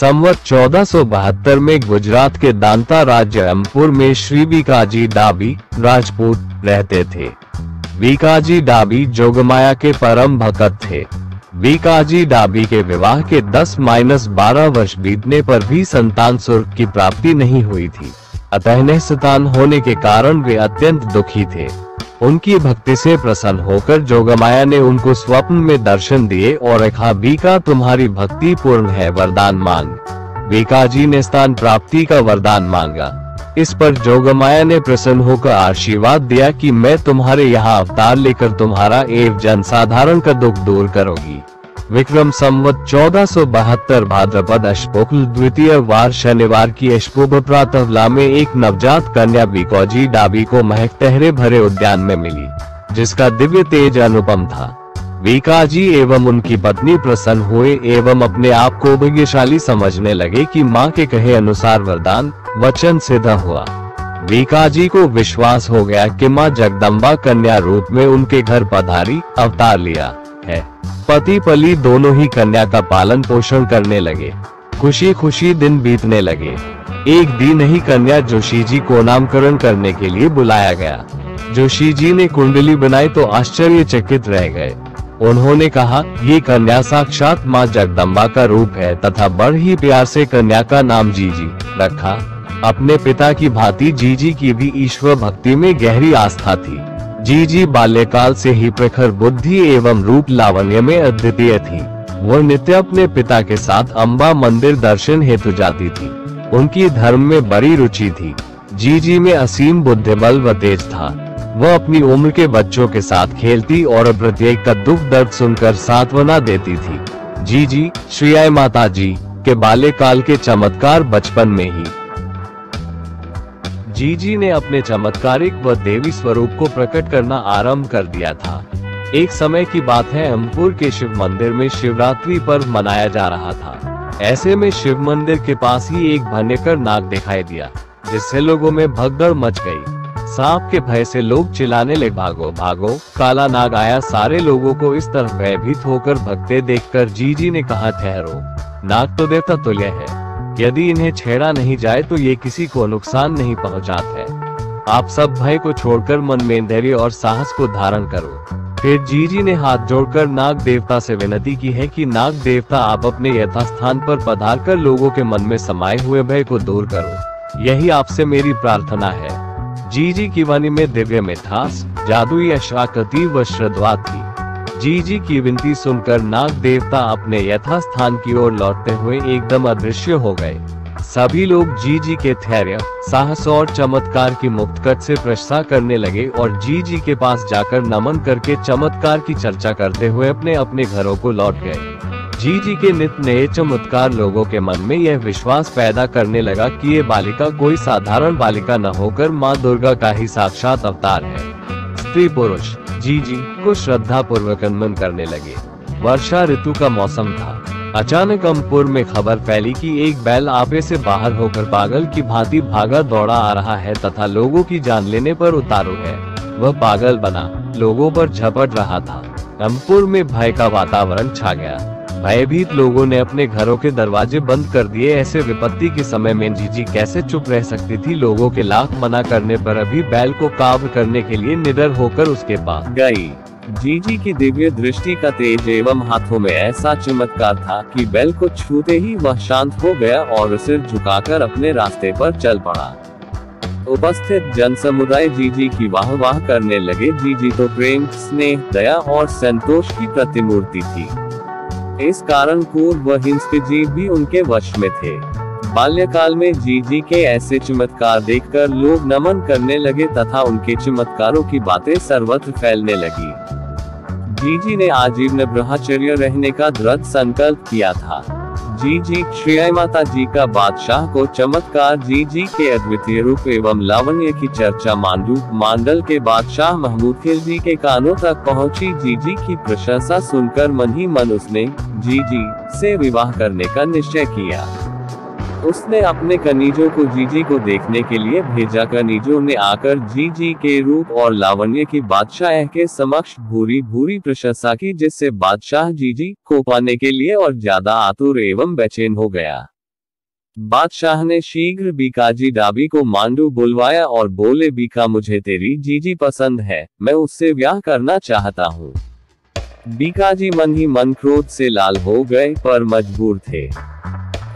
संवत 1472 में गुजरात के दांता राज्य रामपुर में श्री वीकाजी डाबी राजपूत रहते थे। वीकाजी डाबी जोगमाया के परम भक्त थे। वीकाजी डाबी के विवाह के 10-12 वर्ष बीतने पर भी संतान सुख की प्राप्ति नहीं हुई थी, अतः निसंतान होने के कारण वे अत्यंत दुखी थे। उनकी भक्ति से प्रसन्न होकर जोगमाया ने उनको स्वप्न में दर्शन दिए और कहा, वीका तुम्हारी भक्ति पूर्ण है, वरदान मांग। वीकाजी ने स्थान प्राप्ति का वरदान मांगा। इस पर जोगमाया ने प्रसन्न होकर आशीर्वाद दिया कि मैं तुम्हारे यहाँ अवतार लेकर तुम्हारा एवं जनसाधारण का दुख दूर करोगी। विक्रम संवत 1472 भाद्रपद शुक्ल द्वितीय वार शनिवार की अशुभ प्रातःवेला में एक नवजात कन्या वीकाजी डाबी को महक तहरे भरे उद्यान में मिली, जिसका दिव्य तेज अनुपम था। वीकाजी एवं उनकी पत्नी प्रसन्न हुए एवं अपने आप को भाग्यशाली समझने लगे कि मां के कहे अनुसार वरदान वचन सिद्ध हुआ। वीकाजी को विश्वास हो गया कि मां जगदम्बा कन्या रूप में उनके घर पधारी अवतार लिया है। पति पत्नी दोनों ही कन्या का पालन पोषण करने लगे। खुशी खुशी दिन बीतने लगे। एक दिन ही कन्या जोशी जी को नामकरण करने के लिए बुलाया गया। जोशी जी ने कुंडली बनाई तो आश्चर्यचकित रह गए। उन्होंने कहा, ये कन्या साक्षात मां जगदम्बा का रूप है तथा बड़ ही प्यार से कन्या का नाम जीजी रखा। अपने पिता की भांति जीजी की भी ईश्वर भक्ति में गहरी आस्था थी। जीजी बाल्यकाल से ही प्रखर बुद्धि एवं रूप लावण्य में अद्वितीय थी। वह नित्य अपने पिता के साथ अम्बा मंदिर दर्शन हेतु जाती थी। उनकी धर्म में बड़ी रुचि थी। जीजी में असीम बुद्धिबल व तेज था। वह अपनी उम्र के बच्चों के साथ खेलती और प्रत्येक का दुख दर्द सुनकर सांत्वना देती थी। जीजी श्री माता जी के बाल्यकाल के चमत्कार बचपन में ही जीजी ने अपने चमत्कारिक व देवी स्वरूप को प्रकट करना आरंभ कर दिया था। एक समय की बात है, रामपुर के शिव मंदिर में शिवरात्रि पर्व मनाया जा रहा था। ऐसे में शिव मंदिर के पास ही एक भयंकर नाग दिखाई दिया, जिससे लोगों में भगदड़ मच गई। सांप के भय से लोग चिल्लाने लगे, भागो भागो, काला नाग आया। सारे लोगों को इस तरह भयभीत होकर भगते देखकर जीजी ने कहा, ठहरो, नाग तो देवता तुल्य है, यदि इन्हें छेड़ा नहीं जाए तो ये किसी को नुकसान नहीं पहुंचाते। आप सब भय को छोड़कर मन में धैर्य और साहस को धारण करो। फिर जीजी ने हाथ जोड़कर नाग देवता से विनती की है कि नाग देवता आप अपने यथास्थान पर पधार कर लोगों के मन में समाये हुए भय को दूर करो, यही आपसे मेरी प्रार्थना है। जीजी की वाणी में दिव्य मिठास, जादुई अशाकृति व श्रद्धा थी। जीजी की विनती सुनकर नाग देवता अपने यथास्थान की ओर लौटते हुए एकदम अदृश्य हो गए। सभी लोग जीजी के धैर्य, साहस और चमत्कार की मुक्तकट से प्रशंसा करने लगे और जीजी के पास जाकर नमन करके चमत्कार की चर्चा करते हुए अपने अपने घरों को लौट गए। जीजी के नित्य नए चमत्कार लोगों के मन में यह विश्वास पैदा करने लगा कि ये बालिका कोई साधारण बालिका न होकर माँ दुर्गा का ही साक्षात अवतार है। स्त्री पुरुष जीजी को श्रद्धा पूर्वक नमन करने लगे। वर्षा ऋतु का मौसम था। अचानक रामपुर में खबर फैली कि एक बैल आपे से बाहर होकर पागल की भांति भागा दौड़ा आ रहा है तथा लोगों की जान लेने पर उतारू है। वह पागल बना लोगों पर झपट रहा था। रामपुर में भय का वातावरण छा गया। भयभीत लोगों ने अपने घरों के दरवाजे बंद कर दिए। ऐसे विपत्ति के समय में जीजी कैसे चुप रह सकती थी। लोगों के लाख मना करने पर अभी बैल को काबू करने के लिए निडर होकर उसके पास गई। जीजी की दिव्य दृष्टि का तेज एवं हाथों में ऐसा चमत्कार था कि बैल को छूते ही वह शांत हो गया और सिर झुकाकर अपने रास्ते पर चल पड़ा। उपस्थित जन समुदाय जीजी की वाह वाह करने लगे। जीजी तो प्रेम, स्नेह, दया और संतोष की प्रतिमूर्ति थी। इस कारण क्रूर व हिंस्र जीव भी उनके वश में थे। बाल्यकाल में जीजी के ऐसे चमत्कार देखकर लोग नमन करने लगे तथा उनके चमत्कारों की बातें सर्वत्र फैलने लगी। जीजी ने आजीवन ब्रह्मचर्य रहने का दृढ़ संकल्प किया था। जीजी श्री माता जी का बादशाह को चमत्कार जीजी के अद्वितीय रूप एवं लावण्य की चर्चा मांडूक मंडल के बादशाह महमूद खिलजी के कानों तक पहुंची। जीजी की प्रशंसा सुनकर मन ही मन उसने जीजी से विवाह करने का निश्चय किया। उसने अपने कनीजों को जीजी को देखने के लिए भेजा। कनीजों ने आकर जीजी के रूप और लावण्य की बादशाह के समक्ष भूरी भूरी प्रशंसा की, जिससे बादशाह जीजी को पाने के लिए और ज्यादा आतुर एवं बेचैन हो गया। बादशाह ने शीघ्र बीकाजी डाबी को मांडू बुलवाया और बोले, बीका, मुझे तेरी जीजी पसंद है, मैं उससे ब्याह करना चाहता हूँ। बीकाजी मन ही मन क्रोध से लाल हो गए, पर मजबूर थे।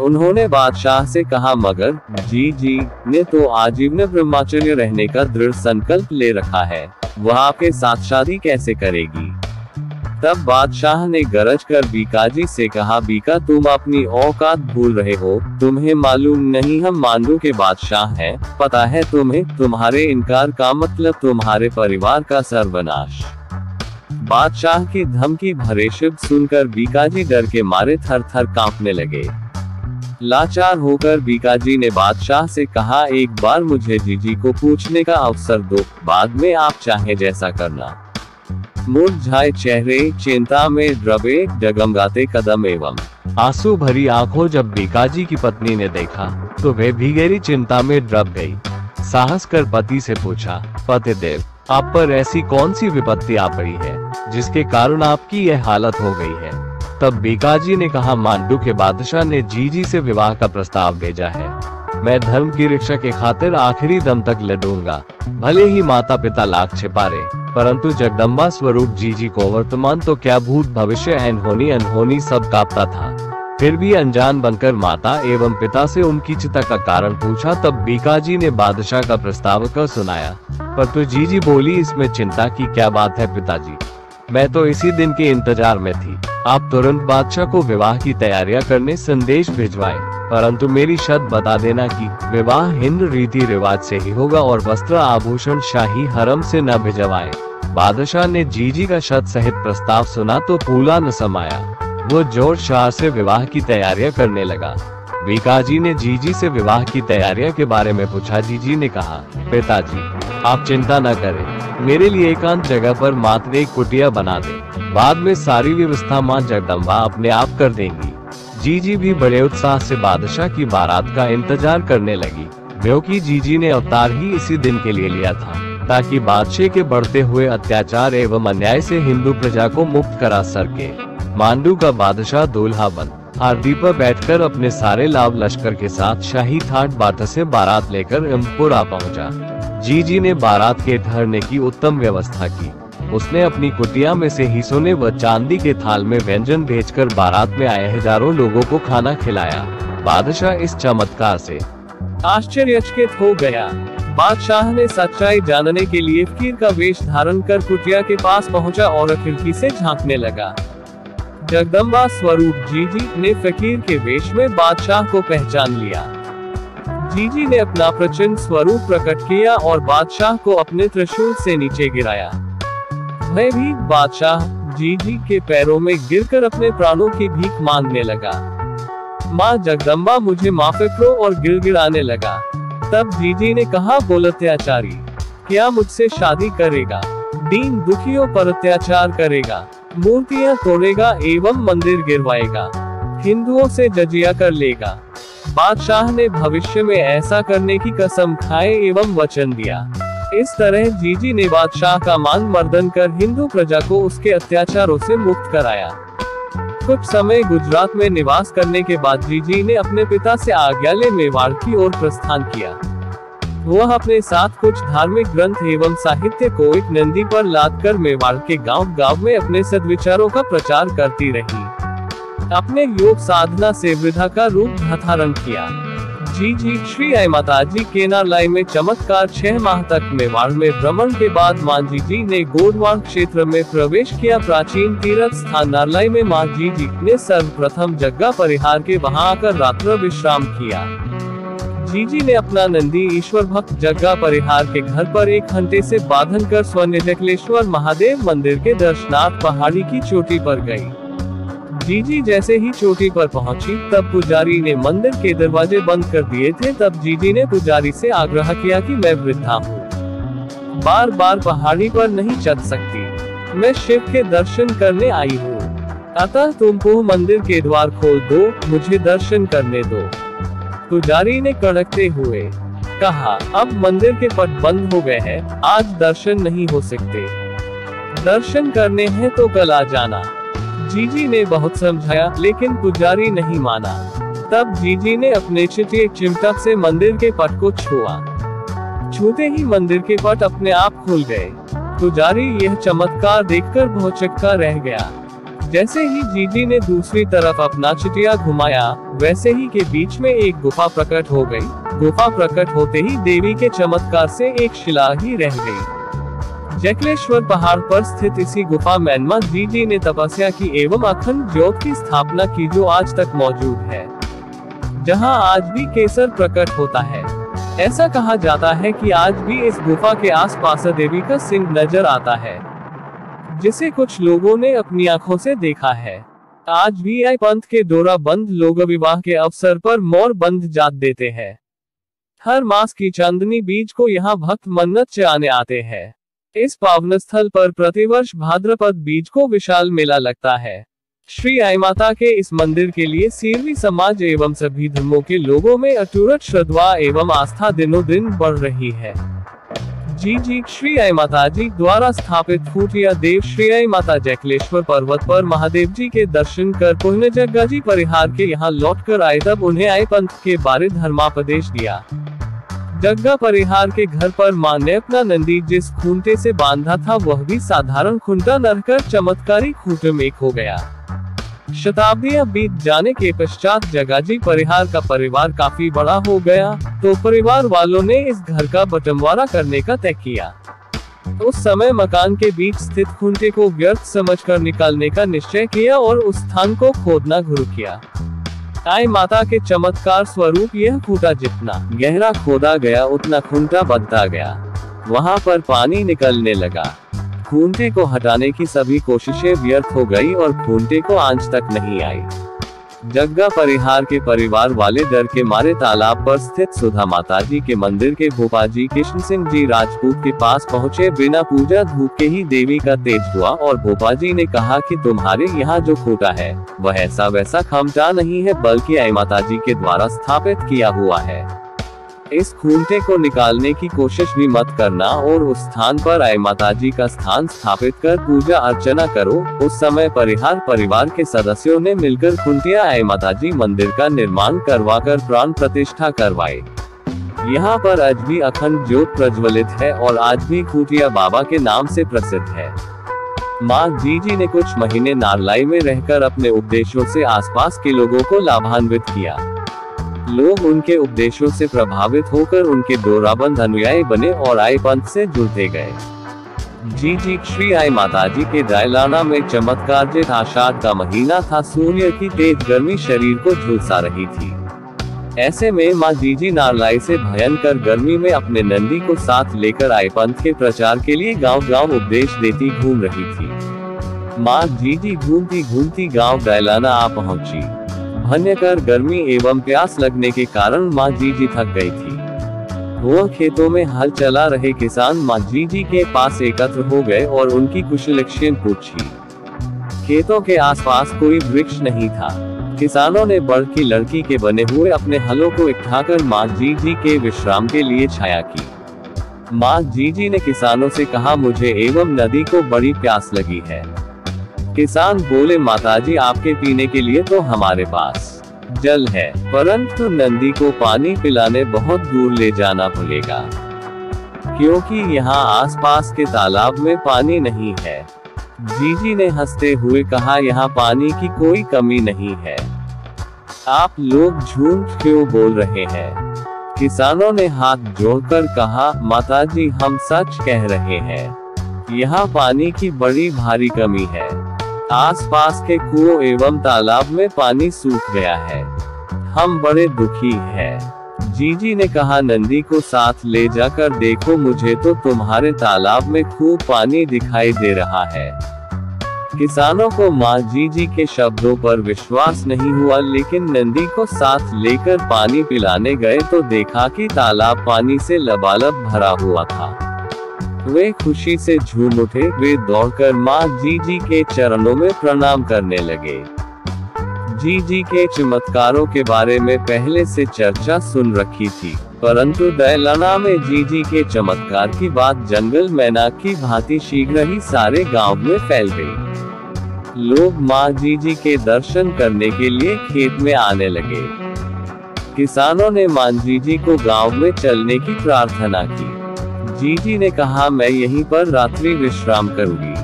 उन्होंने बादशाह से कहा, मगर जीजी ने तो आजीवन ब्रह्मचर्य रहने का दृढ़ संकल्प ले रखा है, वह आपके साथ शादी कैसे करेगी। तब बादशाह ने गरज कर बीकाजी से कहा, बीका, तुम अपनी औकात भूल रहे हो, तुम्हें मालूम नहीं हम मांडू के बादशाह हैं, पता है तुम्हें, तुम्हारे इनकार का मतलब तुम्हारे परिवार का सर्वनाश। बादशाह की धमकी भरे शब्द सुनकर बीकाजी डर के मारे थर थर कांपने लगे। लाचार होकर बीकाजी ने बादशाह से कहा, एक बार मुझे जीजी को पूछने का अवसर दो, बाद में आप चाहे जैसा करना। मुरझाए चेहरे, चिंता में द्रवे, डगमगाते कदम एवं आंसू भरी आंखों जब बीकाजी की पत्नी ने देखा तो वे भी गहरी चिंता में डूब गई। साहस कर पति से पूछा, पतिदेव, आप पर ऐसी कौन सी विपत्ति आ पड़ी है जिसके कारण आपकी यह हालत हो गई है। तब बीकाजी ने कहा, मांडू के बादशाह ने जीजी से विवाह का प्रस्ताव भेजा है। मैं धर्म की रक्षा के खातिर आखिरी दम तक लड़ूंगा, भले ही माता पिता लाख छिपारे, परंतु जगदम्बा स्वरूप जीजी को वर्तमान तो क्या भूत भविष्य अनहोनी सब कांपता था। फिर भी अनजान बनकर माता एवं पिता से उनकी चिंता का कारण पूछा। तब बीकाजी ने बादशाह का प्रस्ताव कर सुनाया, पर तो जीजी बोली, इसमें चिंता की क्या बात है पिताजी, मैं तो इसी दिन के इंतजार में थी। आप तुरंत बादशाह को विवाह की तैयारियां करने संदेश भिजवाए, परंतु मेरी शर्त बता देना कि विवाह हिंदू रीति रिवाज से ही होगा और वस्त्र आभूषण शाही हरम से न भिजवाए। बादशाह ने जीजी का शर्त सहित प्रस्ताव सुना तो फूला न समाया। वो जोर शोर से विवाह की तैयारियां करने लगा। बीकाजी ने जीजी से विवाह की तैयारियां के बारे में पूछा। जीजी ने कहा, पिताजी, आप चिंता न करें, मेरे लिए एकांत जगह पर मात्र एक कुटिया बना दें, बाद में सारी व्यवस्था मां जगदम्बा अपने आप कर देंगी। जीजी भी बड़े उत्साह से बादशाह की बारात का इंतजार करने लगी, क्योंकि जीजी ने अवतार ही इसी दिन के लिए लिया था, ताकि बादशाह के बढ़ते हुए अत्याचार एवं अन्याय से हिंदू प्रजा को मुक्त करा सके। मांडू का बादशाह दूल्हा बन आरती पर बैठकर अपने सारे लाभ लश्कर के साथ शाही ठाट बाटा से बारात लेकर अमपुर आ पहुंचा। जीजी ने बारात के ठहरने की उत्तम व्यवस्था की। उसने अपनी कुटिया में से ही सोने व चांदी के थाल में व्यंजन भेजकर बारात में आए हजारों लोगों को खाना खिलाया। बादशाह इस चमत्कार से आश्चर्यचकित हो गया। बादशाह ने सच्चाई जानने के लिए फकीर का वेश धारण कर कुटिया के पास पहुंचा और खिड़की से झांकने लगा। जगदम्बा स्वरूप जीजी ने फकीर के वेश में बादशाह को पहचान लिया। जीजी ने अपना प्रचंड स्वरूप प्रकट किया और बादशाह को अपने त्रिशूल से नीचे गिराया। भयभीत बादशाह जीजी के पैरों में गिरकर अपने प्राणों की भीख मांगने लगा। माँ जगदम्बा, मुझे माफ करो, और गिड़गिड़ाने लगा। तब जीजी ने कहा, बोल अत्याचारी, क्या मुझसे शादी करेगा? दीन दुखियों पर अत्याचार करेगा, मूर्तियां तोड़ेगा एवं मंदिर गिरवाएगा, हिंदुओं से जजिया कर लेगा। बादशाह ने भविष्य में ऐसा करने की कसम खाए एवं वचन दिया। इस तरह जीजी ने बादशाह का मान मर्दन कर हिंदू प्रजा को उसके अत्याचारों से मुक्त कराया। कुछ समय गुजरात में निवास करने के बाद जीजी ने अपने पिता से आज्ञा ले मेवाड़ की ओर प्रस्थान किया। वह अपने साथ कुछ धार्मिक ग्रंथ एवं साहित्य को एक नंदी पर लादकर मेवाड़ के गांव-गांव में अपने सद्विचारों का प्रचार करती रही। अपने योग साधना से वृद्धा का रूप धारण किया। जीजी श्री आई माताजी केनालाई में चमत्कार 6 माह तक मेवाड़ में भ्रमण के बाद मां जीजी ने गोडवाड़ क्षेत्र में प्रवेश किया। प्राचीन तीर्थ स्थान नारलाई में मां जीजी ने सर्वप्रथम जग्गा परिहार के वहां आकर रात्र विश्राम किया। जीजी ने अपना नंदी ईश्वर भक्त जग्गा परिहार के घर पर 1 घंटे से बांधन कर स्वर्ण जकलेश्वर महादेव मंदिर के दर्शनार्थ पहाड़ी की चोटी पर गई। जीजी जैसे ही चोटी पर पहुंची तब पुजारी ने मंदिर के दरवाजे बंद कर दिए थे। तब जीजी ने पुजारी से आग्रह किया कि मैं वृद्धा हूँ, बार बार पहाड़ी पर नहीं चढ़ सकती, मैं शिव के दर्शन करने आई हूँ, अतः तुमको मंदिर के द्वार खोल दो, मुझे दर्शन करने दो। पुजारी ने कड़कते हुए कहा, अब मंदिर के पट बंद हो गए हैं, आज दर्शन नहीं हो सकते, दर्शन करने हैं तो कल आ जाना। जीजी ने बहुत समझाया लेकिन पुजारी नहीं माना। तब जीजी ने अपने चिटिए चिमटक से मंदिर के पट को छुआ। छूते ही मंदिर के पट अपने आप खुल गए। पुजारी यह चमत्कार देखकर भौचक्का रह गया। जैसे ही जीजी ने दूसरी तरफ अपना चिटिया घुमाया, वैसे ही के बीच में एक गुफा प्रकट हो गई। गुफा प्रकट होते ही देवी के चमत्कार से एक शिला ही रह गई। जकलेश्वर पहाड़ पर स्थित इसी गुफा में मां जीजी ने तपस्या की एवं अखंड ज्योत की स्थापना की, जो आज तक मौजूद है, जहां आज भी केसर प्रकट होता है। ऐसा कहा जाता है कि आज भी इस गुफा के आसपास देवी का सिंह नजर आता है, जिसे कुछ लोगों ने अपनी आंखों से देखा है। आज भी आई पंथ के डोरा बंद लोग विवाह के अवसर पर मोर बंद जात देते हैं। हर मास की चांदनी बीज को यहाँ भक्त मन्नत चाहने आते हैं। इस पावन स्थल पर प्रतिवर्ष भाद्रपद बीज को विशाल मेला लगता है। श्री आई माता के इस मंदिर के लिए सीरवी समाज एवं सभी धर्मों के लोगों में अटूट श्रद्धा एवं आस्था दिनों दिन बढ़ रही है। जी श्री आई माता जी द्वारा स्थापित खूटिया देव श्री आई माता जकलेश्वर पर्वत पर महादेव जी के दर्शन कर पुण्य जग्गा जी परिहार के यहाँ लौट कर आए, तब उन्हें आई पंथ के बारे धर्मापदेश दिया। जग्गा परिहार के घर पर मां ने अपना नंदी जिस खूंटे से बांधा था, वह भी साधारण खूंटा नरकर चमत्कारी खूंटे में एक हो गया। शताब्दियां बीत जाने के पश्चात जगाजी परिहार का परिवार काफी बड़ा हो गया, तो परिवार वालों ने इस घर का बंटवारा करने का तय किया। उस समय मकान के बीच स्थित खूंटे को व्यर्थ समझकर निकालने का निश्चय किया और उस स्थान को खोदना शुरू किया। आई माता के चमत्कार स्वरूप यह खूंटा जितना गहरा खोदा गया, उतना खूंटा बढ़ता गया। वहां पर पानी निकलने लगा। खूंटे को हटाने की सभी कोशिशें व्यर्थ हो गई और खूंटे को आंच तक नहीं आई। जग्गा परिहार के परिवार वाले डर के मारे तालाब पर स्थित सुधा माता जी के मंदिर के भोपाजी कृष्ण सिंह जी राजपूत के पास पहुंचे। बिना पूजा धूप के ही देवी का तेज हुआ और भोपाजी ने कहा कि तुम्हारे यहाँ जो खूंटा है वह ऐसा वैसा खमटा नहीं है, बल्कि आई माता जी के द्वारा स्थापित किया हुआ है। इस खूंटे को निकालने की कोशिश भी मत करना और उस स्थान पर आई माता जी का स्थान स्थापित कर पूजा अर्चना करो। उस समय परिहार परिवार के सदस्यों ने मिलकर खूंटिया आई माता जी मंदिर का निर्माण करवाकर प्राण प्रतिष्ठा करवाई। यहाँ पर आज भी अखंड ज्योत प्रज्वलित है और आज भी खूंटिया बाबा के नाम से प्रसिद्ध है। मां जीजी ने कुछ महीने नारलाई में रहकर अपने उपदेशों से आसपास के लोगों को लाभान्वित किया। लोग उनके उपदेशों से प्रभावित होकर उनके डोराबंद अनुयायी बने और आई पंथ से जुड़ते गए। जी श्री आई माता जी के डायलाना में चमत्कार जेठ आषाढ़ का महीना था। सूर्य की तेज गर्मी शरीर को झुलसा रही थी। ऐसे में मां जीजी नारलाई से भयंकर गर्मी में अपने नंदी को साथ लेकर आई पंथ के प्रचार के लिए गांव-गांव उपदेश देती घूम रही थी। मां जीजी घूमती घूमती गांव डायलाना आ पहुंची। भयंकर गर्मी एवं प्यास लगने के कारण मां जीजी थक गई थी। वो खेतों में हल चला रहे किसान मां जीजी के पास एकत्र हो गए और उनकी कुशलक्षेम पूछी। खेतों के आसपास कोई वृक्ष नहीं था। किसानों ने बड़ की लड़की के बने हुए अपने हलों को उठाकर मां जीजी के विश्राम के लिए छाया की। मां जीजी ने किसानों से कहा, मुझे एवं नदी को बड़ी प्यास लगी है। किसान बोले, माताजी आपके पीने के लिए तो हमारे पास जल है, परंतु नंदी को पानी पिलाने बहुत दूर ले जाना पड़ेगा, क्योंकि यहाँ आसपास के तालाब में पानी नहीं है। जीजी ने हंसते हुए कहा, यहाँ पानी की कोई कमी नहीं है, आप लोग झूठ क्यों बोल रहे हैं? किसानों ने हाथ जोड़कर कहा, माताजी हम सच कह रहे हैं, यहाँ पानी की बड़ी भारी कमी है। आसपास के कुओं एवं तालाब में पानी सूख गया है, हम बड़े दुखी हैं। जीजी ने कहा, नंदी को साथ ले जाकर देखो, मुझे तो तुम्हारे तालाब में खूब पानी दिखाई दे रहा है। किसानों को मां जीजी के शब्दों पर विश्वास नहीं हुआ, लेकिन नंदी को साथ लेकर पानी पिलाने गए तो देखा कि तालाब पानी से लबालब भरा हुआ था। वे खुशी से झूम उठे। वे दौड़कर मां जीजी के चरणों में प्रणाम करने लगे। जीजी के चमत्कारों के बारे में पहले से चर्चा सुन रखी थी, परंतु डायलाना में जीजी के चमत्कार की बात जंगल मैनाक की भांति शीघ्र ही सारे गांव में फैल गई। लोग मां जीजी के दर्शन करने के लिए खेत में आने लगे। किसानों ने मांझीजी को गांव में चलने की प्रार्थना की। जीजी ने कहा, मैं यहीं पर रात्रि विश्राम करूंगी,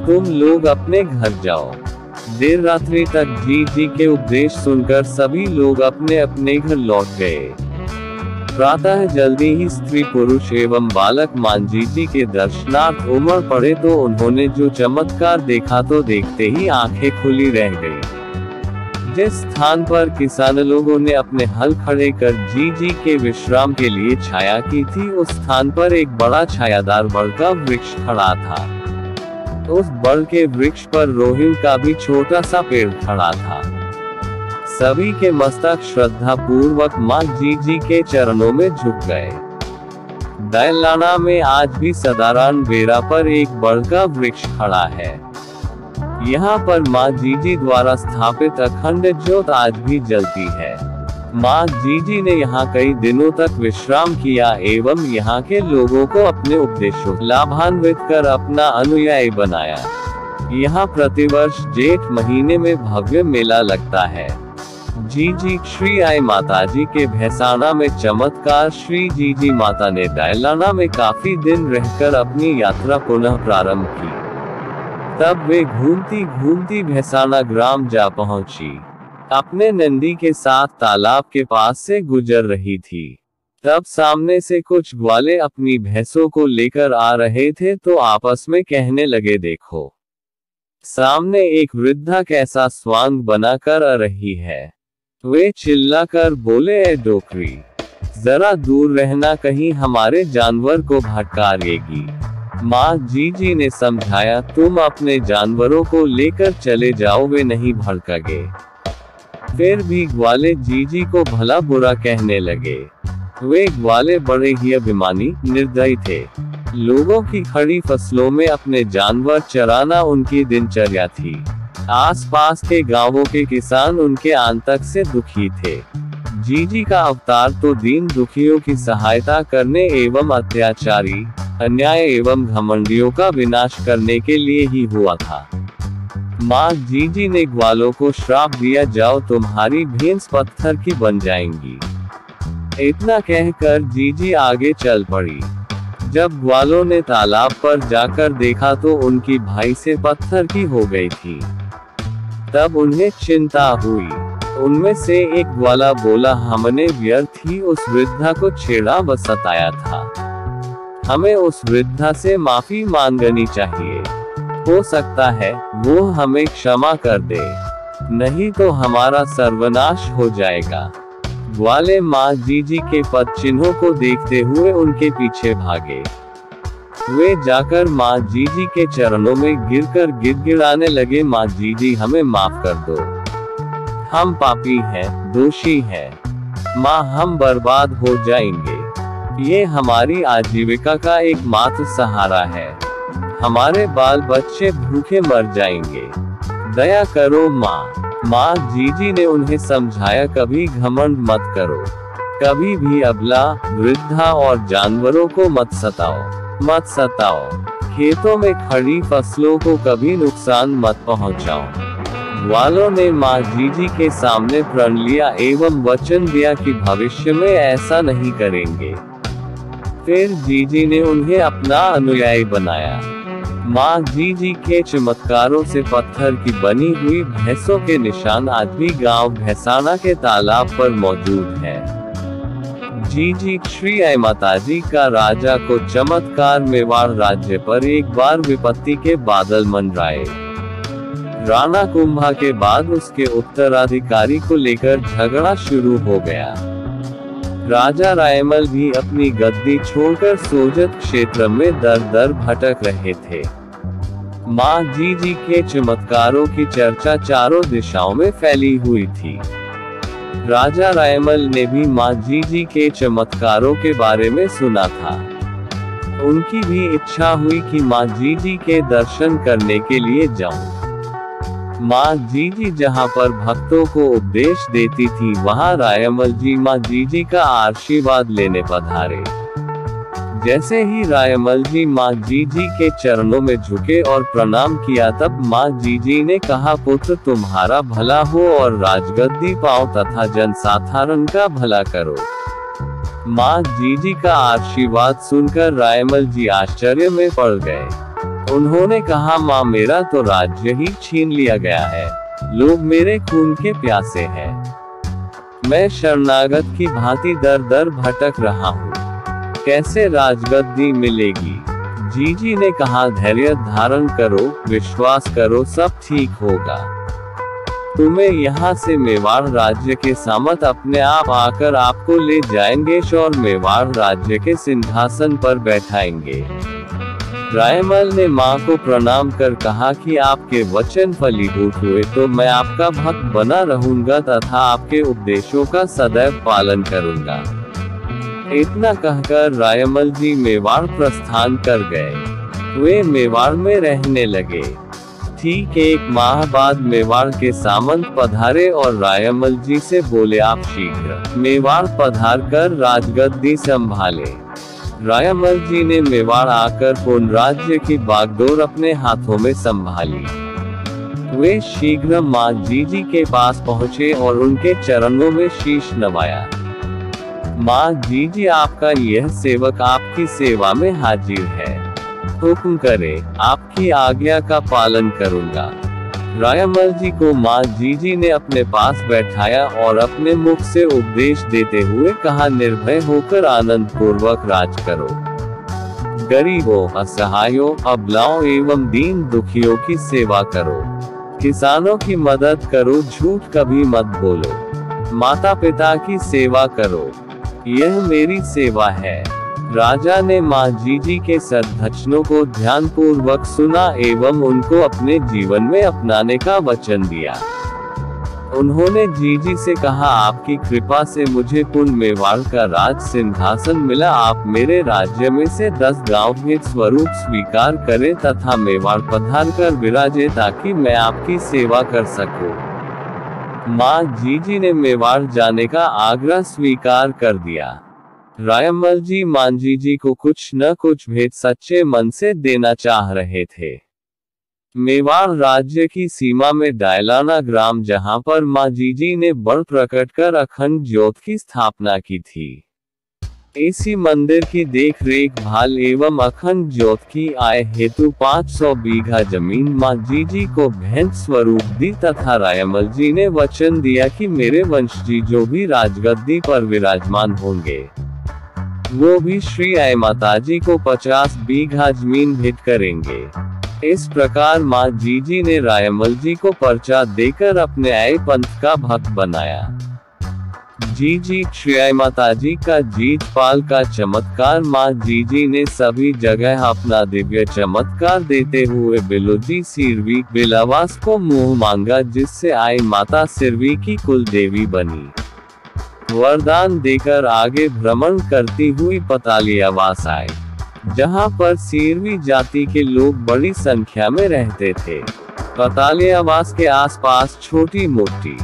तुम लोग अपने घर जाओ। देर रात्रि तक जीजी के उपदेश सुनकर सभी लोग अपने अपने घर लौट गए। प्रातः जल्दी ही स्त्री पुरुष एवं बालक मांझीजी के दर्शनार्थ उमड़ पड़े तो उन्होंने जो चमत्कार देखा तो देखते ही आंखें खुली रह गई। जिस स्थान पर किसान लोगों ने अपने हल खड़े कर जीजी के विश्राम के लिए छाया की थी, उस स्थान पर एक बड़ा छायादार बड़ का वृक्ष खड़ा था। उस बड़ के वृक्ष पर रोहिण का भी छोटा सा पेड़ खड़ा था। सभी के मस्तक श्रद्धा पूर्वक मां जीजी के चरणों में झुक गए। दैलाना में आज भी सदारान बेरा पर एक बड़ का वृक्ष खड़ा है। यहाँ पर मां जीजी द्वारा स्थापित अखंड ज्योत आज भी जलती है। मां जीजी ने यहाँ कई दिनों तक विश्राम किया एवं यहाँ के लोगों को अपने उपदेशों लाभान्वित कर अपना अनुयायी बनाया। यहाँ प्रतिवर्ष जेठ महीने में भव्य मेला लगता है। जीजी श्री आई माताजी के भैसाना में चमत्कार। श्री जीजी माता ने दैलाना में काफी दिन रहकर अपनी यात्रा पुनः प्रारंभ की। तब वे घूमती घूमती भैसाना ग्राम जा पहुंची। अपने नंदी के साथ तालाब के पास से गुजर रही थी। तब सामने से कुछ ग्वाले अपनी भैंसों को लेकर आ रहे थे तो आपस में कहने लगे, देखो सामने एक वृद्धा कैसा स्वांग बनाकर आ रही है। वे चिल्लाकर बोले, ए डोकरी, जरा दूर रहना, कहीं हमारे जानवर को भटकाएगी। मां जीजी ने समझाया, तुम अपने जानवरों को लेकर चले जाओ, वे नहीं भड़केंगे। फिर भी ग्वाले जीजी को भला बुरा कहने लगे। वे ग्वाले बड़े ही अभिमानी निर्दयी थे। लोगों की खड़ी फसलों में अपने जानवर चराना उनकी दिनचर्या थी। आसपास के गांवों के किसान उनके आतंक से दुखी थे। जीजी का अवतार तो दीन दुखियों की सहायता करने एवं अत्याचारी, अन्याय एवं घमंडियों का विनाश करने के लिए ही हुआ था। मां जीजी ने ग्वालों को श्राप दिया, जाओ तुम्हारी भैंस पत्थर की बन जाएंगी। इतना कहकर जीजी आगे चल पड़ी। जब ग्वालों ने तालाब पर जाकर देखा तो उनकी भैंसें पत्थर की हो गई थी। तब उन्हें चिंता हुई। उनमें से एक ग्वाला बोला, हमने व्यर्थ ही उस वृद्धा को छेड़ा व सताया था। हमें उस वृद्धा से माफी मांगनी चाहिए। हो सकता है वो हमें क्षमा कर दे, नहीं तो हमारा सर्वनाश हो जाएगा। ग्वाले मां जीजी के पद चिन्हों को देखते हुए उनके पीछे भागे। वे जाकर मां जीजी के चरणों में गिरकर गिड़गिड़ाने लगे, मां जीजी हमें माफ कर दो, हम पापी हैं, दोषी हैं। मां हम बर्बाद हो जाएंगे। ये हमारी आजीविका का एकमात्र सहारा है। हमारे बाल बच्चे भूखे मर जाएंगे। दया करो मां जीजी ने उन्हें समझाया, कभी घमंड मत करो, कभी भी अबला, वृद्धा और जानवरों को मत सताओ। खेतों में खड़ी फसलों को कभी नुकसान मत पहुंचाओ। ग्वालों ने मां जीजी के सामने प्रण लिया एवं वचन दिया कि भविष्य में ऐसा नहीं करेंगे। फिर जीजी ने उन्हें अपना अनुयायी बनाया। मां जीजी के चमत्कारों से पत्थर की बनी हुई भैंसों के निशान आज भी गांव भैसाना के तालाब पर मौजूद है। जीजी श्री आई माताजी का राजा को चमत्कार। मेवाड़ राज्य पर एक बार विपत्ति के बादल मंडराए। राणा कुंभा के बाद उसके उत्तराधिकारी को लेकर झगड़ा शुरू हो गया। राजा रायमल भी अपनी गद्दी छोड़कर सोजत क्षेत्र में दर दर भटक रहे थे। मां जीजी के चमत्कारों की चर्चा चारों दिशाओं में फैली हुई थी। राजा रायमल ने भी मां जीजी के चमत्कारों के बारे में सुना था। उनकी भी इच्छा हुई कि मां जीजी के दर्शन करने के लिए जाऊं। मां जीजी जहां पर भक्तों को उपदेश देती थी, वहां रायमल जी मां जीजी का आशीर्वाद लेने पधारे। जैसे ही रायमल जी माँ जीजी के चरणों में झुके और प्रणाम किया, तब माँ जीजी ने कहा, पुत्र तुम्हारा भला हो और राजगद्दी पाओ तथा जनसाधारण का भला करो। माँ जीजी का आशीर्वाद सुनकर रायमल जी आश्चर्य में पड़ गए। उन्होंने कहा, माँ मेरा तो राज्य ही छीन लिया गया है, लोग मेरे खून के प्यासे हैं, मैं शरणागत की भांति दर दर भटक रहा हूँ, कैसे राजगद्दी मिलेगी। जीजी ने कहा, धैर्य धारण करो, विश्वास करो, सब ठीक होगा। तुम्हें यहाँ से मेवाड़ राज्य के सामंत अपने आप आकर आपको ले जाएंगे और मेवाड़ राज्य के सिंहासन पर बैठाएंगे। रायमल ने माँ को प्रणाम कर कहा कि आपके वचन फलीभूत हुए तो मैं आपका भक्त बना रहूंगा तथा आपके उपदेशों का सदैव पालन करूंगा। इतना कहकर रायमल जी मेवाड़ प्रस्थान कर गए। वे मेवाड़ में रहने लगे। ठीक 1 माह बाद मेवाड़ के सामंत पधारे और रायमल जी से बोले, आप शीघ्र मेवाड़ पधार कर राजगद्दी संभाले। रायमल जी ने मेवाड़ आकर पूर्ण राज्य की बागडोर अपने हाथों में संभाली। वे शीघ्र माँ जीजी के पास पहुँचे और उनके चरणों में शीश नवाया। माँ जीजी, आपका यह सेवक आपकी सेवा में हाजिर है, हुक्म करे, आपकी आज्ञा का पालन करूंगा। रायमल जी को माँ जीजी ने अपने पास बैठाया और अपने मुख से उपदेश देते हुए कहा, निर्भय होकर आनंद पूर्वक राज करो। गरीबों, असहायों, अबलाओं एवं दीन दुखियों की सेवा करो। किसानों की मदद करो, झूठ कभी मत बोलो। माता पिता की सेवा करो, यह मेरी सेवा है। राजा ने माँ जीजी के सद्वचनों को ध्यानपूर्वक सुना एवं उनको अपने जीवन में अपनाने का वचन दिया। उन्होंने जीजी से कहा, आपकी कृपा से मुझे पूर्ण मेवाड़ का राज सिंहासन मिला, आप मेरे राज्य में से 10 गांव भेंट स्वरूप स्वीकार करें तथा मेवाड़ पधार कर विराजे ताकि मैं आपकी सेवा कर सकूं। माँ जीजी ने मेवाड़ जाने का आग्रह स्वीकार कर दिया। रायमल जी माँ जीजी को कुछ न कुछ भेंट सच्चे मन से देना चाह रहे थे। मेवाड़ राज्य की सीमा में डायलाना ग्राम, जहां पर माँ जीजी ने बड़ प्रकट कर अखंड ज्योत की स्थापना की थी। इसी मंदिर की देख रेख भाल एवं अखंड ज्योत की आय हेतु 500 बीघा जमीन माँ जीजी को भेंट स्वरूप दी तथा रायमल जी ने वचन दिया कि मेरे वंशजी जो भी राजगद्दी पर विराजमान होंगे, वो भी श्री आई माताजी को 50 बीघा जमीन भेंट करेंगे। इस प्रकार माँ जीजी ने रायमल जी को पर्चा देकर अपने आई पंथ का भक्त बनाया। जीजी श्री आई माताजी का जीत पाल का चमत्कार। माँ जीजी ने सभी जगह अपना दिव्य चमत्कार देते हुए बिलोजी सिरवी बिलावास को मुंह मांगा, जिससे आई माता सिरवी की कुल देवी बनी। वरदान देकर आगे भ्रमण करती हुई पतालियावास आए, जहां पर सिरवी जाति के लोग बड़ी संख्या में रहते थे। पतालियावास के आसपास छोटी मोटी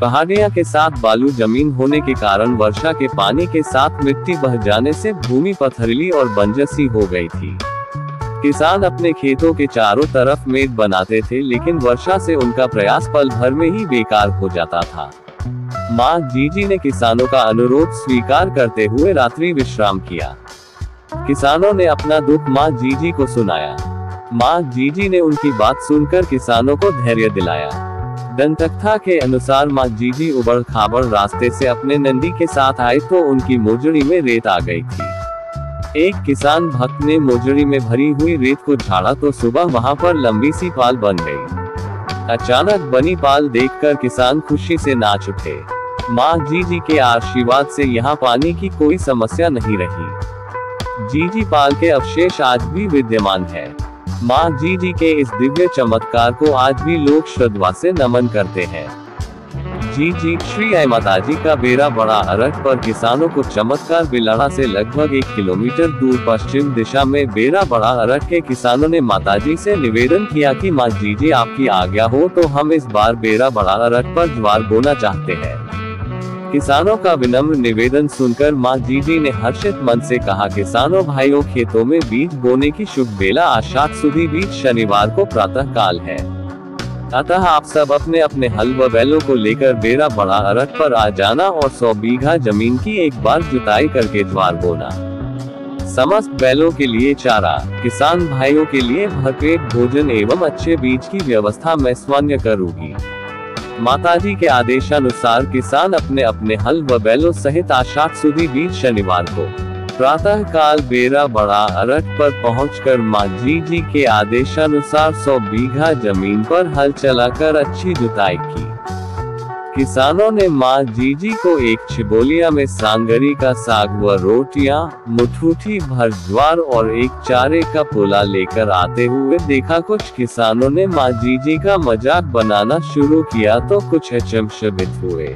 पहाड़ियां के साथ बालू जमीन होने के कारण वर्षा के पानी के साथ मिट्टी बह जाने से भूमि पथरीली और बंजर हो गई थी। किसान अपने खेतों के चारों तरफ मेड़ बनाते थे, लेकिन वर्षा से उनका प्रयास पल भर में ही बेकार हो जाता था। माँ जीजी ने किसानों का अनुरोध स्वीकार करते हुए रात्रि विश्राम किया। किसानों ने अपना दुख माँ जीजी को सुनाया। माँ जीजी ने उनकी बात सुनकर किसानों को धैर्य दिलाया। दंतकथा के अनुसार माँ जीजी उबड़ खाबड़ रास्ते से अपने नंदी के साथ आए तो उनकी मोजड़ी में रेत आ गई थी। एक किसान भक्त ने मोजड़ी में भरी हुई रेत को झाड़ा तो सुबह वहां पर लंबी सी पाल बन गई। अचानक बनी पाल देखकर किसान खुशी से नाच उठे। माँ जीजी के आशीर्वाद से यहाँ पानी की कोई समस्या नहीं रही। जीजी पाल के अवशेष आज भी विद्यमान है। माँ जीजी के इस दिव्य चमत्कार को आज भी लोग श्रद्धा से नमन करते हैं। जीजी श्री आई माताजी का बेरा बड़ा अरठ पर किसानों को चमत्कार। बिलाड़ा से लगभग 1 किलोमीटर दूर पश्चिम दिशा में बेरा बड़ा अरठ के किसानों ने माताजी से निवेदन किया कि माँ जीजी आपकी आज्ञा हो तो हम इस बार बेरा बड़ा अरठ पर ज्वार बोना चाहते हैं। किसानों का विनम्र निवेदन सुनकर मां जीजी ने हर्षित मन से कहा, किसानों भाइयों, खेतों में बीज बोने की शुभ बेला आषाढ़ सुदी बीज शनिवार को प्रातः काल है। अतः आप सब अपने अपने हल व बैलों को लेकर बेरा बड़ा अरठ पर आ जाना और 100 बीघा जमीन की एक बार जुताई करके ज्वार बोना। समस्त बैलों के लिए चारा, किसान भाइयों के लिए भरपेट भोजन एवं अच्छे बीज की व्यवस्था मैं स्वयं करूंगी। माताजी के आदेशानुसार किसान अपने अपने हल व बैलों सहित आषाढ़ सुदी बीज शनिवार को प्रातः काल बेरा बड़ा अरठ पर पहुंचकर मां जीजी के आदेशानुसार 100 बीघा जमीन पर हल चलाकर अच्छी जुताई की। किसानों ने मां जीजी को एक छिबोलिया में सांगरी का साग व रोटियां, मुठूठी भर ज्वार और एक चारे का पुला लेकर आते हुए देखा। कुछ किसानों ने मां जीजी का मजाक बनाना शुरू किया तो कुछ अचंभित हुए।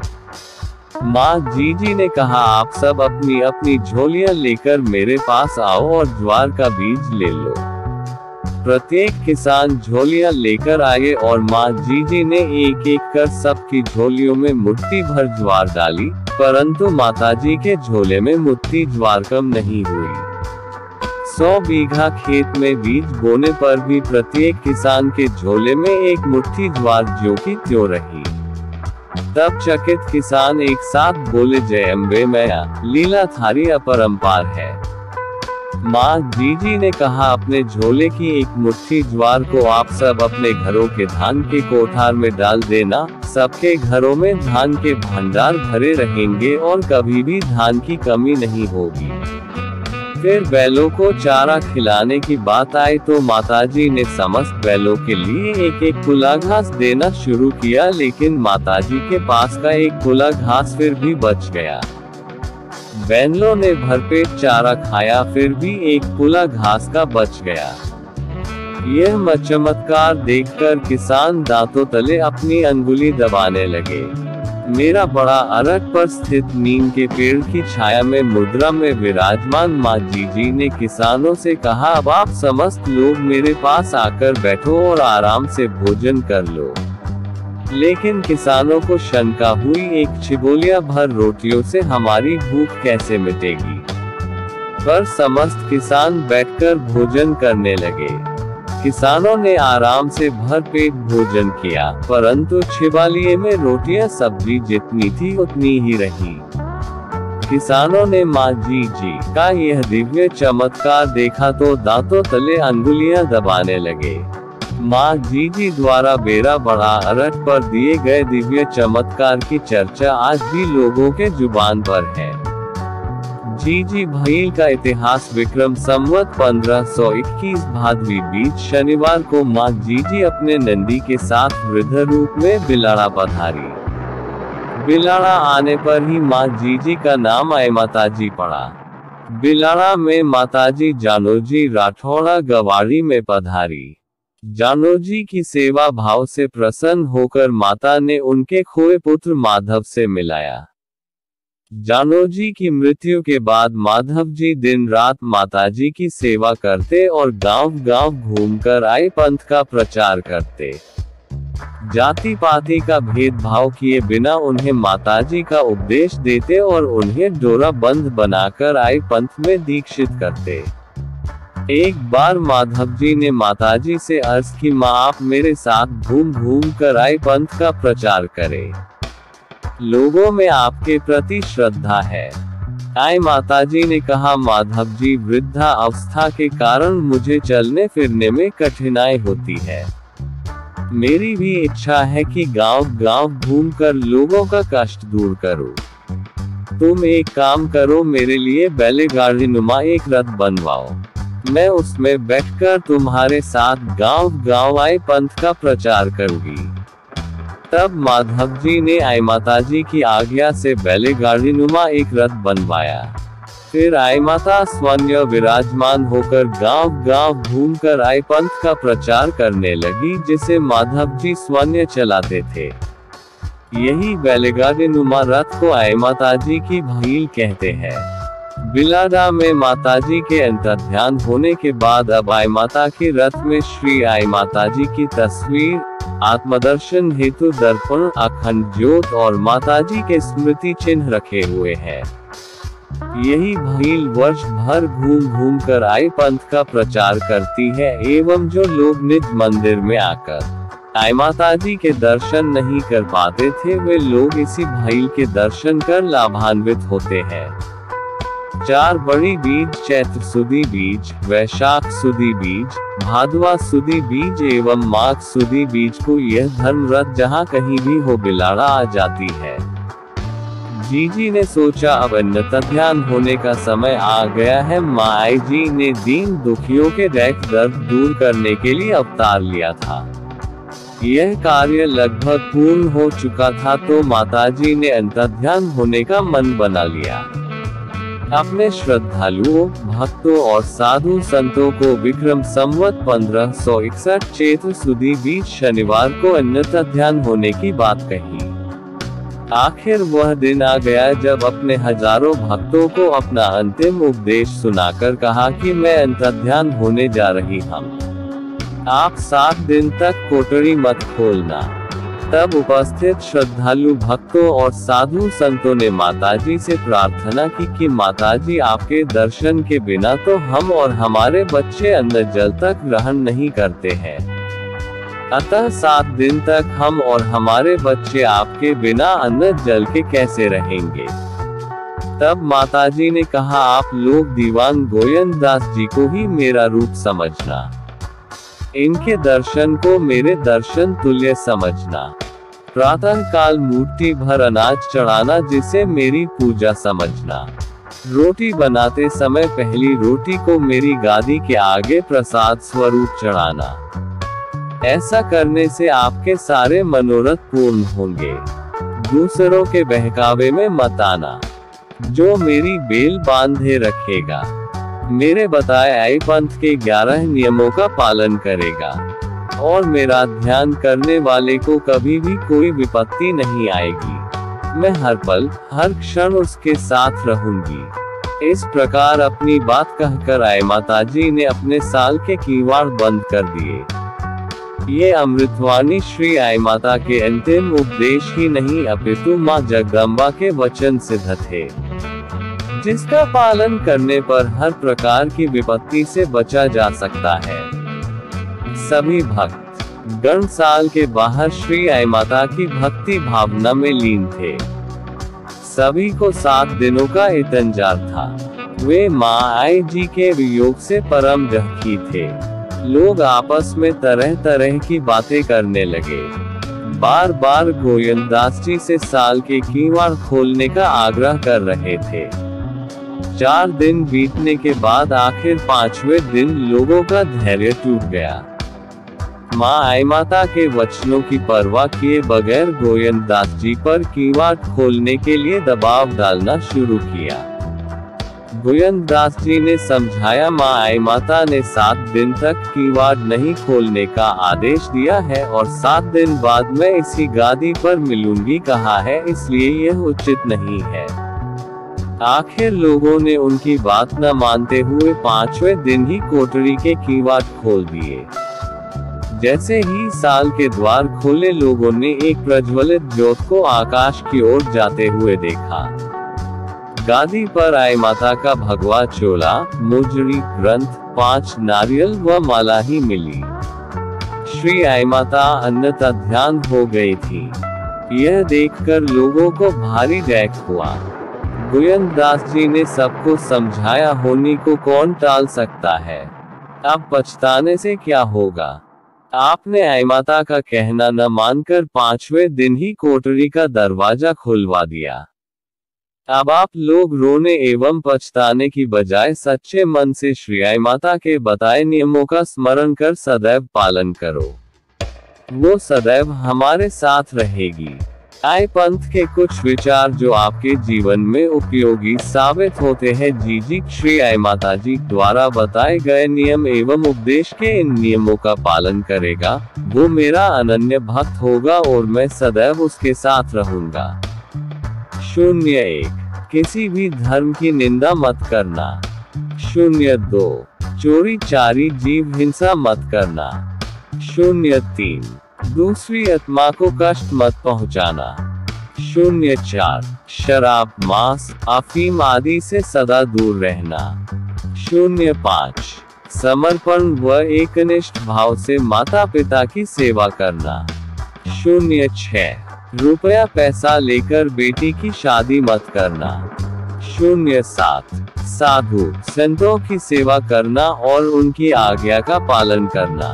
मां जीजी ने कहा, आप सब अपनी अपनी झोलियां लेकर मेरे पास आओ और ज्वार का बीज ले लो। प्रत्येक किसान झोलियां लेकर आए और मां जीजी ने एक एक कर सबकी झोलियों में मुट्ठी भर ज्वार डाली, परंतु माताजी के झोले में मुट्ठी ज्वार कम नहीं हुई। 100 बीघा खेत में बीज बोने पर भी प्रत्येक किसान के झोले में एक मुट्ठी ज्वार ज्यों की त्यों रही। तब चकित किसान एक साथ बोले, जय अम्बे मैया, लीला थारी अपरंपार है। मां जीजी ने कहा, अपने झोले की एक मुट्ठी ज्वार को आप सब अपने घरों के धान के कोठार में डाल देना। सबके घरों में धान के भंडार भरे रहेंगे और कभी भी धान की कमी नहीं होगी। फिर बैलों को चारा खिलाने की बात आई तो माताजी ने समस्त बैलों के लिए एक एक पुला घास देना शुरू किया, लेकिन माताजी के पास का एक पुला घास फिर भी बच गया। बैलों ने भरपेट चारा खाया, फिर भी एक पुला घास का बच गया। यह चमत्कार देखकर किसान दांतों तले अपनी अंगुली दबाने लगे। मेरा बड़ा अरठ पर स्थित नीम के पेड़ की छाया में मुद्रा में विराजमान मां जीजी ने किसानों से कहा, अब आप समस्त लोग मेरे पास आकर बैठो और आराम से भोजन कर लो। लेकिन किसानों को शंका हुई, एक छिबोलिया भर रोटियों से हमारी भूख कैसे मिटेगी। पर समस्त किसान बैठकर भोजन करने लगे। किसानों ने आराम से भरपेट भोजन किया, परंतु छिबालिये में रोटियां सब्जी जितनी थी उतनी ही रही। किसानों ने मां जीजी का यह दिव्य चमत्कार देखा तो दांतों तले अंगुलियां दबाने लगे। मां जीजी द्वारा बेरा बड़ा अरठ पर दिए गए दिव्य चमत्कार की चर्चा आज भी लोगों के जुबान पर है। जीजी भैल का इतिहास विक्रम संवत 1521 भादवी बीच शनिवार को मां जीजी अपने नंदी के साथ वृद्ध रूप में बिलाड़ा पधारी। बिलाड़ा आने पर ही मां जीजी का नाम आई माताजी पड़ा। बिलाड़ा में माताजी जानोजी राठौड़ा गवाड़ी में पधारी। जानोजी की सेवा भाव से प्रसन्न होकर माता ने उनके खोए पुत्र माधव से मिलाया। जानोजी की मृत्यु के बाद माधव जी दिन रात माताजी की सेवा करते और गांव-गांव घूमकर आए पंथ का प्रचार करते। जाति पाति का भेदभाव किए बिना उन्हें माताजी का उपदेश देते और उन्हें डोरा बंद बनाकर आए पंथ में दीक्षित करते। एक बार माधव जी ने माताजी से अर्ज की, माँ आप मेरे साथ घूम घूम कर आए पंथ का प्रचार करें। लोगों में आपके प्रति श्रद्धा है। आई माताजी ने कहा, माधव जी वृद्धा अवस्था के कारण मुझे चलने फिरने में कठिनाई होती है। मेरी भी इच्छा है कि गांव-गांव घूमकर लोगों का कष्ट दूर करूं। तुम एक काम करो, मेरे लिए बैलगाड़ी नुमा एक रथ बनवाओ। मैं उसमें बैठकर तुम्हारे साथ गांव-गांव आए पंथ का प्रचार करूंगी। तब माधव जी ने आई माताजी की आज्ञा से बैलगाड़ी नुमा एक रथ बनवाया। फिर आई माता स्वयं विराजमान होकर गांव-गांव घूमकर आई पंथ का प्रचार करने लगी, जिसे माधव जी स्वयं चलाते थे। यही बैलगाड़ी नुमा रथ को आई माताजी की भैल कहते हैं। बिलाड़ा में माताजी के अंतर्ध्यान होने के बाद अब आई माता के रथ में श्री आई माताजी की तस्वीर, आत्मदर्शन हेतु दर्पण, अखंड ज्योत और माताजी के स्मृति चिन्ह रखे हुए हैं। यही भील वर्ष भर घूम घूम कर आई पंथ का प्रचार करती है एवं जो लोग निज मंदिर में आकर आई माताजी के दर्शन नहीं कर पाते थे वे लोग इसी भील के दर्शन कर लाभान्वित होते हैं। 4 बड़ी बीज चैत्र सुदी बीज, वैशाख सुदी बीज, भादवा सुदी बीज एवं माघ सुदी बीज को यह धर्म रथ जहाँ कहीं भी हो बिलाड़ा आ जाती है। जीजी ने सोचा अब अन्नता ध्यान होने का समय आ गया है। माई जी ने दीन दुखियों के दैक दर्द दूर करने के लिए अवतार लिया था। यह कार्य लगभग पूर्ण हो चुका था तो माताजी ने अंतर्ध्यान होने का मन बना लिया। अपने श्रद्धालुओं, भक्तों और साधु संतों को विक्रम संवत 1561 चैत्र सुदी बीज शनिवार को अंतर्ध्यान होने की बात कही। आखिर वह दिन आ गया जब अपने हजारों भक्तों को अपना अंतिम उपदेश सुनाकर कहा कि मैं अंतर्ध्यान होने जा रही हूँ। आप 7 दिन तक कोठरी मत खोलना। तब उपस्थित श्रद्धालु भक्तों और साधु संतों ने माताजी से प्रार्थना की कि माताजी आपके दर्शन के बिना तो हम और हमारे बच्चे अन्न जल तक ग्रहण नहीं करते हैं। अतः 7 दिन तक हम और हमारे बच्चे आपके बिना अन्न जल के कैसे रहेंगे। तब माताजी ने कहा आप लोग दीवान गोविंद दास जी को ही मेरा रूप समझना। इनके दर्शन को मेरे दर्शन तुल्य समझना। प्रातः काल मुट्ठी भर अनाज चढ़ाना जिसे मेरी पूजा समझना। रोटी बनाते समय पहली रोटी को मेरी गादी के आगे प्रसाद स्वरूप चढ़ाना। ऐसा करने से आपके सारे मनोरथ पूर्ण होंगे। दूसरों के बहकावे में मत आना। जो मेरी बेल बांधे रखेगा, मेरे बताए आई पंथ के 11 नियमों का पालन करेगा और मेरा ध्यान करने वाले को कभी भी कोई विपत्ति नहीं आएगी। मैं हर पल हर क्षण उसके साथ रहूंगी। इस प्रकार अपनी बात कहकर आई माताजी ने अपने साल के किवाड़ बंद कर दिए। ये अमृतवाणी श्री आई माता के अंतिम उपदेश ही नहीं अपितु माँ जगदम्बा के वचन सिद्ध थे, जिसका पालन करने पर हर प्रकार की विपत्ति से बचा जा सकता है। सभी भक्त गण साल के बाहर श्री आई माता की भक्ति भावना में लीन थे। सभी को 7 दिनों का इंतजार था। वे माँ आई जी के वियोग से परम दुखी थे। लोग आपस में तरह तरह की बातें करने लगे। बार बार गोविंद दास जी से साल के किवाड़ खोलने का आग्रह कर रहे थे। 4 दिन बीतने के बाद आखिर 5वें दिन लोगों का धैर्य टूट गया। माँ आई माता के वचनों की परवाह किए बगैर गोविंद दास जी पर किवाड़ खोलने के लिए दबाव डालना शुरू किया। गोविंद दास जी ने समझाया माँ आई माता ने 7 दिन तक किवाड़ नहीं खोलने का आदेश दिया है और 7 दिन बाद मैं इसी गादी पर मिलूंगी कहा है, इसलिए यह उचित नहीं है। आखिर लोगों ने उनकी बात न मानते हुए 5वें दिन ही कोठरी के किवाड़ खोल दिए। जैसे ही साल के द्वार खोले लोगों ने एक प्रज्वलित ज्योत को आकाश की ओर जाते हुए देखा। गादी पर आई माता का भगवा चोला, मुजरी, ग्रंथ, 5 नारियल व माला ही मिली। श्री आई माता अन्नता ध्यान हो गई थी। यह देखकर लोगों को भारी दैख हुआ। गोविंद दास जी ने सबको समझाया होनी को कौन टाल सकता है, अब पछताने से क्या होगा। आपने आई माता का कहना न मानकर 5वें दिन ही कोठरी का दरवाजा खुलवा दिया। अब आप लोग रोने एवं पछताने की बजाय सच्चे मन से श्री आई माता के बताए नियमों का स्मरण कर सदैव पालन करो। वो सदैव हमारे साथ रहेगी। आई पंथ के कुछ विचार जो आपके जीवन में उपयोगी साबित होते हैं। जीजी श्री आई माता जी द्वारा बताए गए नियम एवं उपदेश के इन नियमों का पालन करेगा, वो मेरा अनन्य भक्त होगा और मैं सदैव उसके साथ रहूंगा। 01 किसी भी धर्म की निंदा मत करना। 02 चोरी चारी जीव हिंसा मत करना। 03 दूसरी आत्मा को कष्ट मत पहुंचाना। 04 शराब, मांस, अफीम आदि से सदा दूर रहना। 05 समर्पण व एकनिष्ठ भाव से माता पिता की सेवा करना। 06 रुपया पैसा लेकर बेटी की शादी मत करना। 07 साधु संतों की सेवा करना और उनकी आज्ञा का पालन करना।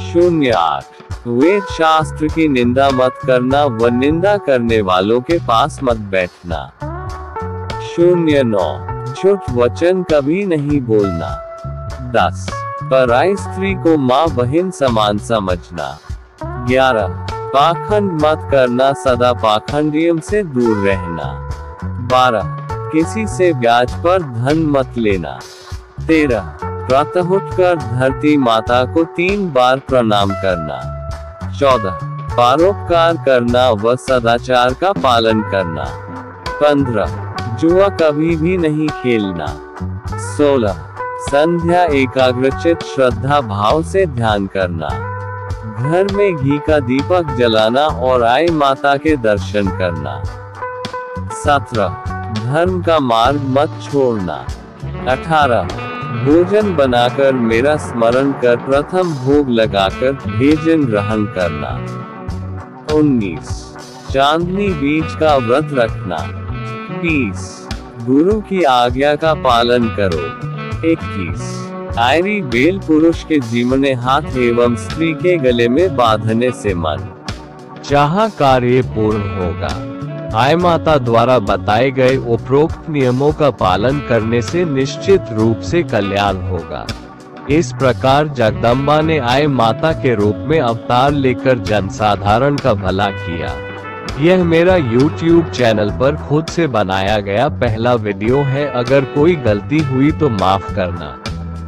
08 वेद शास्त्र की निंदा मत करना व निंदा करने वालों के पास मत बैठना। 09 झूठ वचन कभी नहीं बोलना। 10 पराई स्त्री को माँ बहन समान समझना। 11 पाखंड मत करना, सदा पाखंडियों से दूर रहना। 12 किसी से ब्याज पर धन मत लेना। 13 प्रातः उठकर धरती माता को 3 बार प्रणाम करना। 14 परोपकार करना व सदाचार का पालन करना। 15 जुआ कभी भी नहीं खेलना। 16 संध्या एकाग्रचित श्रद्धा भाव से ध्यान करना। घर में घी का दीपक जलाना और आई माता के दर्शन करना। 17 धर्म का मार्ग मत छोड़ना। 18 भोजन बनाकर मेरा स्मरण कर प्रथम भोग लगाकर भोजन ग्रहण करना। 19 चांदनी बीज का व्रत रखना। 20 गुरु की आज्ञा का पालन करो। 21 आयरी बेल पुरुष के जीवने हाथ एवं स्त्री के गले में बांधने से मन चाहा कार्य पूर्ण होगा। आय माता द्वारा बताए गए उपरोक्त नियमों का पालन करने से निश्चित रूप से कल्याण होगा। इस प्रकार जगदम्बा ने आय माता के रूप में अवतार लेकर जनसाधारण का भला किया। यह मेरा YouTube चैनल पर खुद से बनाया गया पहला वीडियो है। अगर कोई गलती हुई तो माफ करना।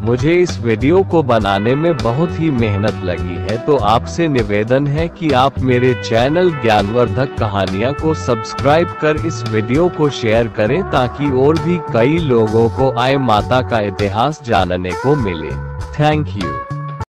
मुझे इस वीडियो को बनाने में बहुत ही मेहनत लगी है, तो आपसे निवेदन है कि आप मेरे चैनल ज्ञानवर्धक कहानियाँ को सब्सक्राइब कर इस वीडियो को शेयर करें, ताकि और भी कई लोगों को आय माता का इतिहास जानने को मिले। Thank you.